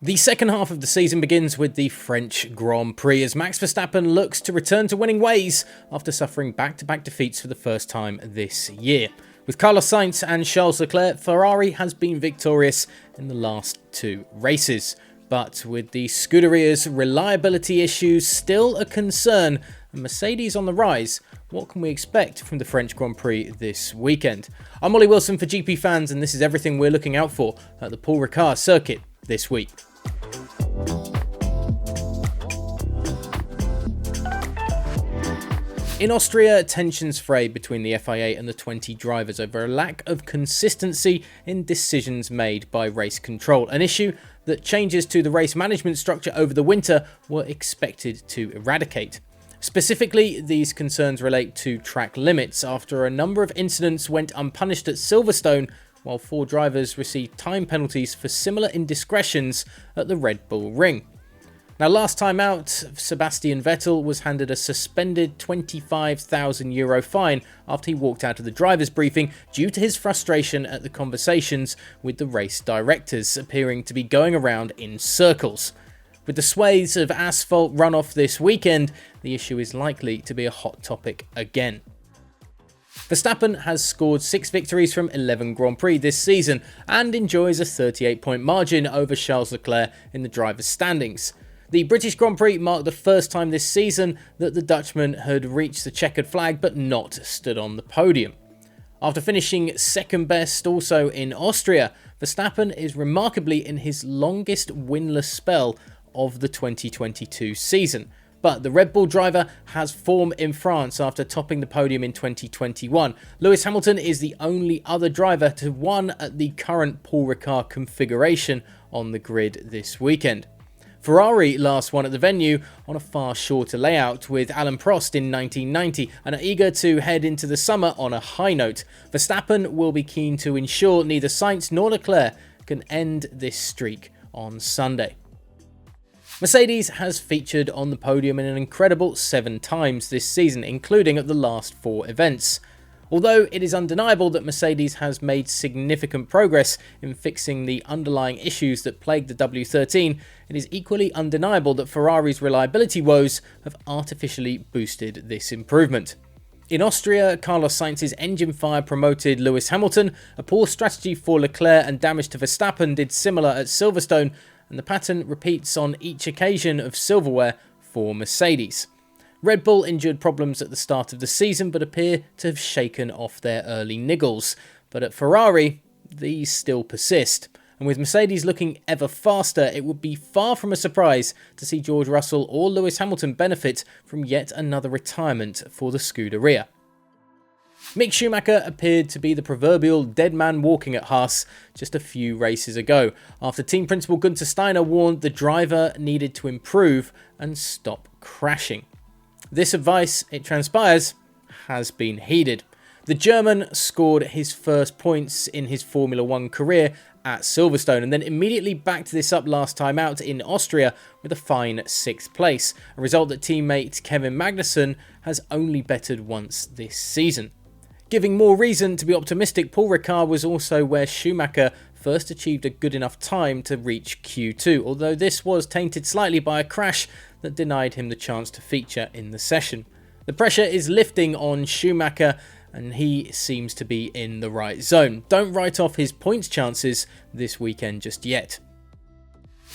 The second half of the season begins with the French Grand Prix as Max Verstappen looks to return to winning ways after suffering back-to-back defeats for the first time this year. With Carlos Sainz and Charles Leclerc, Ferrari has been victorious in the last two races. But with the Scuderia's reliability issues still a concern and Mercedes on the rise, what can we expect from the French Grand Prix this weekend? I'm Ollie Wilson for GPFans, and this is everything we're looking out for at the Paul Ricard circuit this week. In Austria, tensions frayed between the FIA and the 20 drivers over a lack of consistency in decisions made by race control, an issue that changes to the race management structure over the winter were expected to eradicate. Specifically, these concerns relate to track limits after a number of incidents went unpunished at Silverstone, while 4 drivers received time penalties for similar indiscretions at the Red Bull Ring. Now, last time out, Sebastian Vettel was handed a suspended €25,000 fine after he walked out of the driver's briefing due to his frustration at the conversations with the race directors appearing to be going around in circles. With the swathes of asphalt runoff this weekend, the issue is likely to be a hot topic again. Verstappen has scored 6 victories from 11 Grand Prix this season and enjoys a 38-point margin over Charles Leclerc in the drivers' standings. The British Grand Prix marked the first time this season that the Dutchman had reached the checkered flag but not stood on the podium. After finishing second best also in Austria, Verstappen is remarkably in his longest winless spell of the 2022 season. But the Red Bull driver has form in France after topping the podium in 2021. Lewis Hamilton is the only other driver to have won at the current Paul Ricard configuration on the grid this weekend. Ferrari last won at the venue on a far shorter layout with Alain Prost in 1990 and are eager to head into the summer on a high note. Verstappen will be keen to ensure neither Sainz nor Leclerc can end this streak on Sunday. Mercedes has featured on the podium in an incredible 7 times this season, including at the last 4 events. Although it is undeniable that Mercedes has made significant progress in fixing the underlying issues that plague the W13, it is equally undeniable that Ferrari's reliability woes have artificially boosted this improvement. In Austria, Carlos Sainz's engine fire promoted Lewis Hamilton, a poor strategy for Leclerc and damage to Verstappen did similar at Silverstone, and the pattern repeats on each occasion of silverware for Mercedes. Red Bull endured problems at the start of the season but appear to have shaken off their early niggles. But at Ferrari, these still persist. And with Mercedes looking ever faster, it would be far from a surprise to see George Russell or Lewis Hamilton benefit from yet another retirement for the Scuderia. Mick Schumacher appeared to be the proverbial dead man walking at Haas just a few races ago, after team principal Gunther Steiner warned the driver needed to improve and stop crashing. This advice, it transpires, has been heeded. The German scored his first points in his Formula 1 career at Silverstone and then immediately backed this up last time out in Austria with a fine 6th place, a result that teammate Kevin Magnussen has only bettered once this season. Giving more reason to be optimistic, Paul Ricard was also where Schumacher first achieved a good enough time to reach Q2, although this was tainted slightly by a crash that denied him the chance to feature in the session. The pressure is lifting on Schumacher and he seems to be in the right zone. Don't write off his points chances this weekend just yet.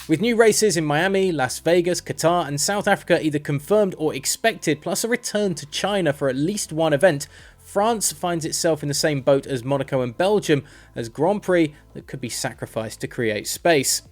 With new races in Miami, Las Vegas, Qatar and South Africa either confirmed or expected, plus a return to China for at least one event, France finds itself in the same boat as Monaco and Belgium as Grand Prix that could be sacrificed to create space.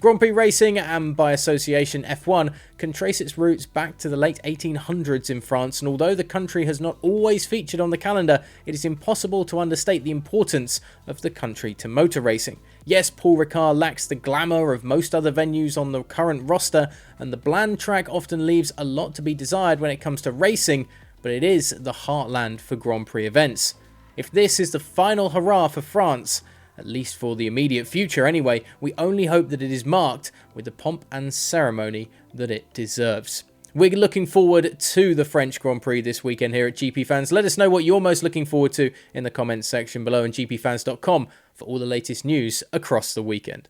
Grand Prix racing, and by association F1, can trace its roots back to the late 1800s in France, and although the country has not always featured on the calendar, it is impossible to understate the importance of the country to motor racing. Yes, Paul Ricard lacks the glamour of most other venues on the current roster, and the bland track often leaves a lot to be desired when it comes to racing, but it is the heartland for Grand Prix events. If this is the final hurrah for France, at least for the immediate future anyway, we only hope that it is marked with the pomp and ceremony that it deserves. We're looking forward to the French Grand Prix this weekend here at GPFans. Let us know what you're most looking forward to in the comments section below, and gpfans.com for all the latest news across the weekend.